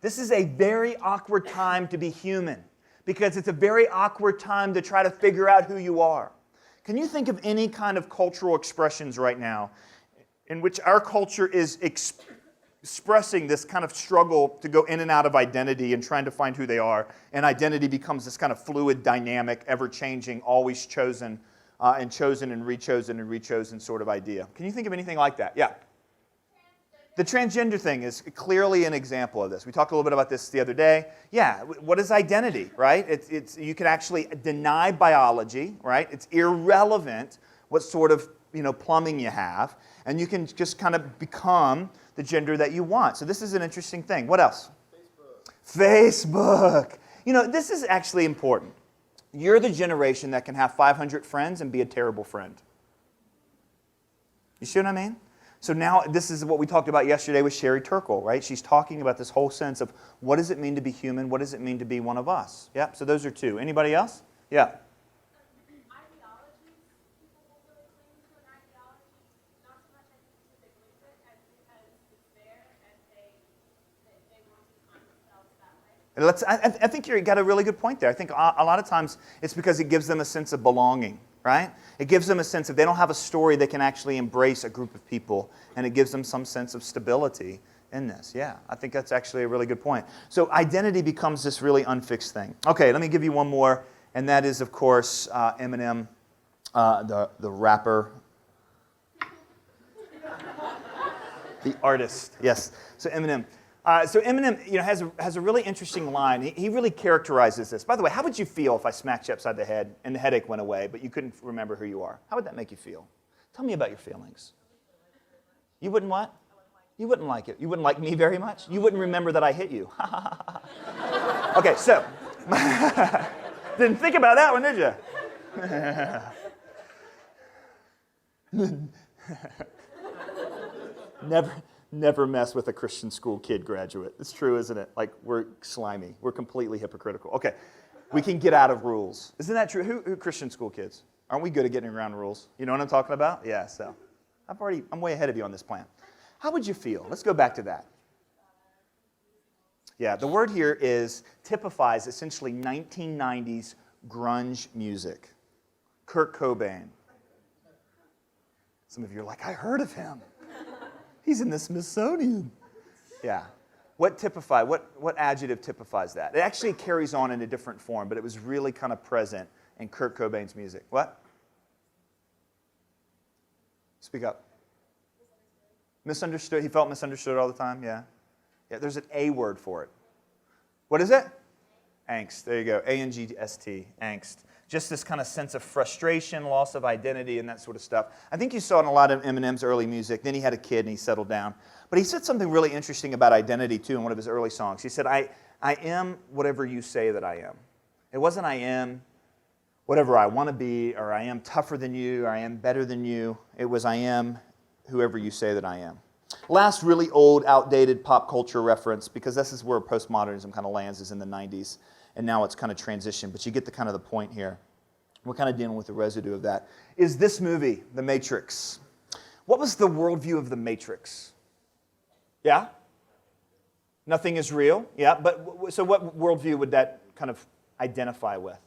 This is a very awkward time to be human because it's a very awkward time to try to figure out who you are. Can you think of any kind of cultural expressions right now in which our culture is expressing this kind of struggle to go in and out of identity and trying to find who they are, and identity becomes this kind of fluid, dynamic, ever-changing, always chosen and chosen and rechosen sort of idea? Can you think of anything like that? Yeah. The transgender thing is clearly an example of this. We talked a little bit about this the other day. Yeah, what is identity, right? You can actually deny biology, right? It's irrelevant what sort of plumbing you have, and you can just kind of become the gender that you want. So this is an interesting thing. What else? Facebook. This is actually important. You're the generation that can have 500 friends and be a terrible friend. You see what I mean? So now this is what we talked about yesterday with Sherry Turkle, right? She's talking about this whole sense of what does it mean to be human? What does it mean to be one of us? Yeah, so those are two. Anybody else? Yeah. Ideologies, people will really cling to an ideology, not so much I think specifically, but as because it's there and they want to define themselves that way. I think you got a really good point there. I think a lot of times it's because it gives them a sense of belonging. Right? It gives them a sense of they don't have a story, they can actually embrace a group of people, and it gives them some sense of stability in this. Yeah, I think that's actually a really good point. So identity becomes this really unfixed thing. Okay, let me give you one more, and that is, of course, Eminem, the rapper, the artist. Yes, so Eminem. Eminem has a really interesting line. He really characterizes this. By the way, how would you feel if I smacked you upside the head and the headache went away, but you couldn't remember who you are? How would that make you feel? Tell me about your feelings. You wouldn't what? You wouldn't like it. You wouldn't like me very much? You wouldn't remember that I hit you. Okay, so. Didn't think about that one, did you? Never mess with a Christian school kid graduate. It's true, isn't it? Like, we're slimy. We're completely hypocritical. Okay, we can get out of rules. Isn't that true? Who Christian school kids? Aren't we good at getting around rules? You know what I'm talking about? Yeah, so I'm way ahead of you on this plan. How would you feel? Let's go back to that. Yeah, the word here typifies essentially 1990s grunge music. Kurt Cobain. Some of you are like, I heard of him. He's in the Smithsonian. Yeah. What adjective typifies that? It actually carries on in a different form, but it was really kind of present in Kurt Cobain's music. What? Speak up. Misunderstood. He felt misunderstood all the time? Yeah. Yeah, there's an A word for it. What is it? Angst. There you go. A-N-G-S-T. Angst. Just this kind of sense of frustration, loss of identity, and that sort of stuff. I think you saw in a lot of Eminem's early music. Then he had a kid and he settled down. But he said something really interesting about identity, too, in one of his early songs. He said, I am whatever you say that I am. It wasn't I am whatever I want to be, or I am tougher than you, or I am better than you. It was I am whoever you say that I am. Last really old, outdated pop culture reference, because this is where postmodernism kind of lands, is in the 90s. And now it's kind of transitioned, but you get the kind of the point here. We're kind of dealing with the residue of that. Is this movie, The Matrix? What was the worldview of The Matrix? Yeah? Nothing is real? Yeah, but so what worldview would that kind of identify with?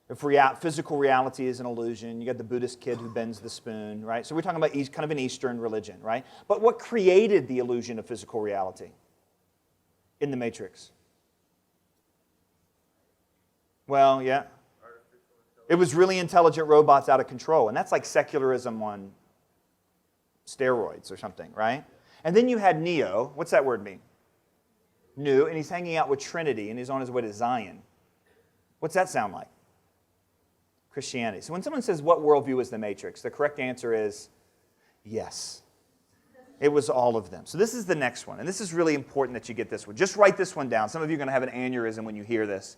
If physical reality is an illusion, you got the Buddhist kid who bends the spoon, right? So we're talking about kind of an Eastern religion, right? But what created the illusion of physical reality in The Matrix? Well, yeah. It was really intelligent robots out of control. And that's like secularism on steroids or something, right? And then you had Neo. What's that word mean? New. And he's hanging out with Trinity and he's on his way to Zion. What's that sound like? Christianity. So when someone says, what worldview is the Matrix? The correct answer is yes. It was all of them. So this is the next one. And this is really important that you get this one. Just write this one down. Some of you are going to have an aneurysm when you hear this.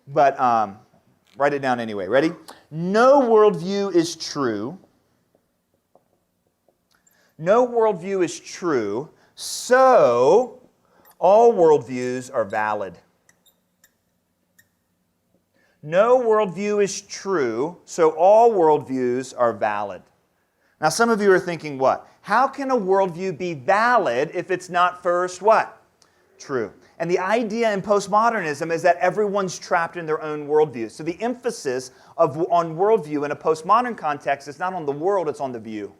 But write it down anyway. Ready? No worldview is true. No worldview is true, so all worldviews are valid. No worldview is true, so all worldviews are valid. Now some of you are thinking what? How can a worldview be valid if it's not first what? True. And the idea in postmodernism is that everyone's trapped in their own worldview. So the emphasis on worldview in a postmodern context is not on the world, it's on the view.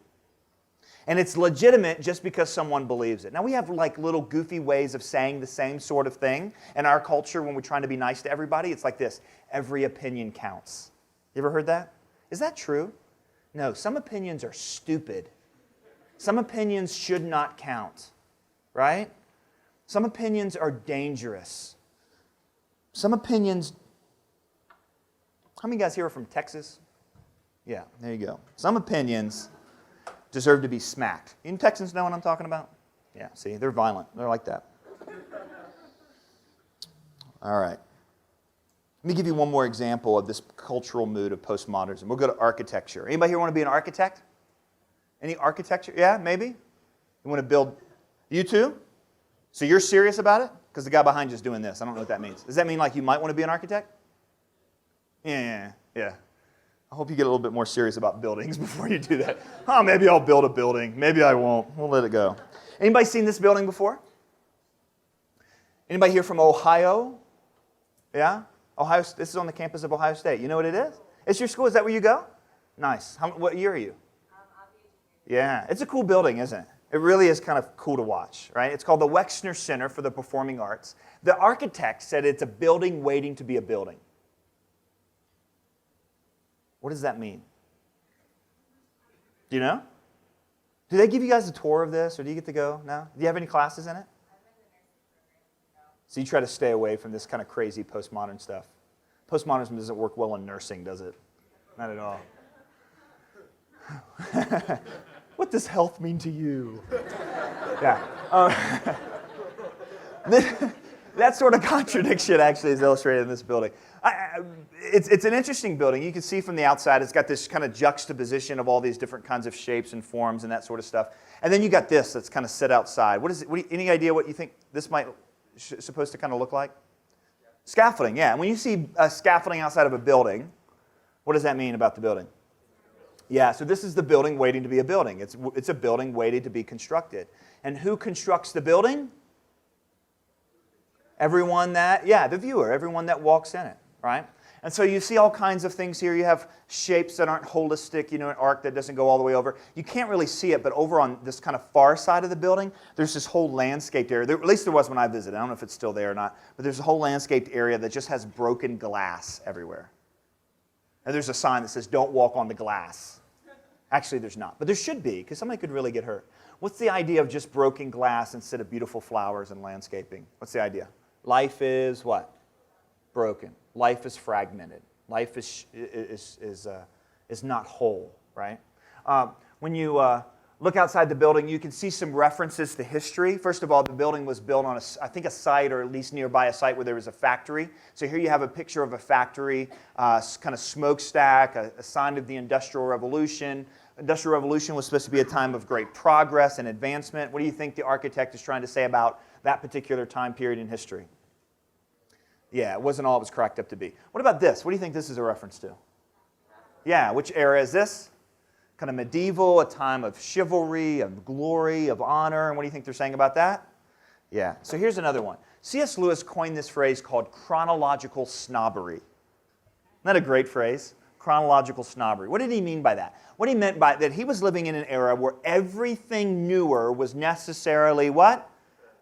And it's legitimate just because someone believes it. Now we have like little goofy ways of saying the same sort of thing in our culture when we're trying to be nice to everybody. It's like this: every opinion counts. You ever heard that? Is that true? No, some opinions are stupid. Some opinions should not count, right? Some opinions are dangerous. Some opinions... How many guys here are from Texas? Yeah, there you go. Some opinions deserve to be smacked. You Texans know what I'm talking about? Yeah, see, they're violent. They're like that. All right. Let me give you one more example of this cultural mood of postmodernism. We'll go to architecture. Anybody here want to be an architect? Any architecture? Yeah, maybe? You want to build... You too? So you're serious about it? Because the guy behind you is doing this. I don't know what that means. Does that mean like you might want to be an architect? Yeah. I hope you get a little bit more serious about buildings before you do that. Oh, maybe I'll build a building. Maybe I won't. We'll let it go. Anybody seen this building before? Anybody here from Ohio? Yeah? Ohio. This is on the campus of Ohio State. You know what it is? It's your school. Is that where you go? Nice. What year are you? Yeah. It's a cool building, isn't it? It really is kind of cool to watch, right? It's called the Wexner Center for the Performing Arts. The architect said it's a building waiting to be a building. What does that mean? Do you know? Do they give you guys a tour of this, or do you get to go? No? Do you have any classes in it? So you try to stay away from this kind of crazy postmodern stuff. Postmodernism doesn't work well in nursing, does it? Not at all. What does health mean to you? Yeah. That sort of contradiction actually is illustrated in this building. It's an interesting building. You can see from the outside, it's got this kind of juxtaposition of all these different kinds of shapes and forms and that sort of stuff. And then you got this that's kind of set outside. What is it? Any idea what you think this might supposed to kind of look like? Scaffolding, yeah. And when you see scaffolding outside of a building, what does that mean about the building? Yeah, so this is the building waiting to be a building. It's a building waiting to be constructed. And who constructs the building? Everyone that, the viewer, everyone that walks in it, right? And so you see all kinds of things here. You have shapes that aren't holistic, an arc that doesn't go all the way over. You can't really see it, but over on this kind of far side of the building, there's this whole landscaped area. At least there was when I visited. I don't know if it's still there or not, but there's a whole landscaped area that just has broken glass everywhere. And there's a sign that says, "Don't walk on the glass." Actually, there's not, but there should be, because somebody could really get hurt. What's the idea of just broken glass instead of beautiful flowers and landscaping? What's the idea? Life is what? Broken. Life is fragmented. Life is not whole, right? When you look outside the building, you can see some references to history. First of all, the building was built on, a site, or at least nearby a site where there was a factory. So here you have a picture of a factory, kind of smokestack, a sign of the Industrial Revolution. Industrial Revolution was supposed to be a time of great progress and advancement. What do you think the architect is trying to say about that particular time period in history? Yeah, it wasn't all it was cracked up to be. What about this? What do you think this is a reference to? Yeah, which era is this? Kind of medieval, a time of chivalry, of glory, of honor. And what do you think they're saying about that? Yeah. So here's another one. C.S. Lewis coined this phrase called chronological snobbery. Isn't that a great phrase? Chronological snobbery. What did he mean by that? What he meant by that, he was living in an era where everything newer was necessarily what?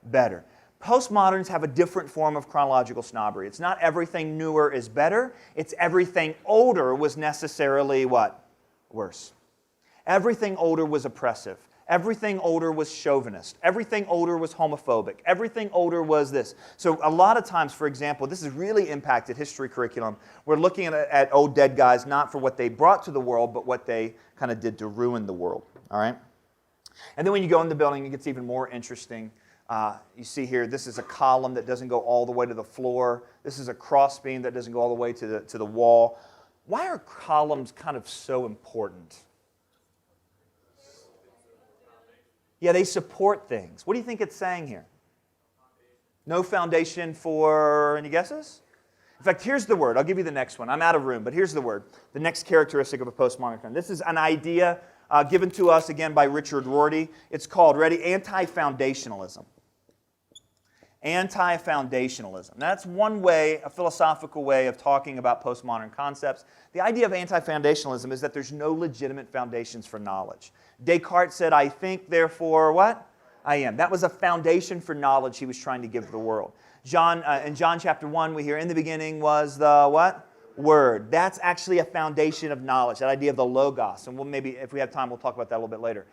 Better. Postmoderns have a different form of chronological snobbery. It's not everything newer is better. It's everything older was necessarily what? Worse. Everything older was oppressive. Everything older was chauvinist. Everything older was homophobic. Everything older was this. So a lot of times, for example, this has really impacted history curriculum. We're looking at old dead guys not for what they brought to the world, but what they kind of did to ruin the world. All right? And then when you go in the building, it gets even more interesting. You see here, this is a column that doesn't go all the way to the floor. This is a crossbeam that doesn't go all the way to the wall. Why are columns kind of so important? Yeah, they support things. What do you think it's saying here? No foundation for, any guesses? In fact, here's the word. I'll give you the next one. I'm out of room, but here's the word. The next characteristic of a postmodern time. This is an idea given to us, again, by Richard Rorty. It's called, ready, anti-foundationalism. Anti-foundationalism. That's one way, a philosophical way of talking about postmodern concepts. The idea of anti-foundationalism is that there's no legitimate foundations for knowledge. Descartes said, I think, therefore what? I am. That was a foundation for knowledge he was trying to give the world. In John chapter 1, we hear, in the beginning was the what? Word. That's actually a foundation of knowledge, that idea of the logos. And we'll maybe, if we have time, we'll talk about that a little bit later.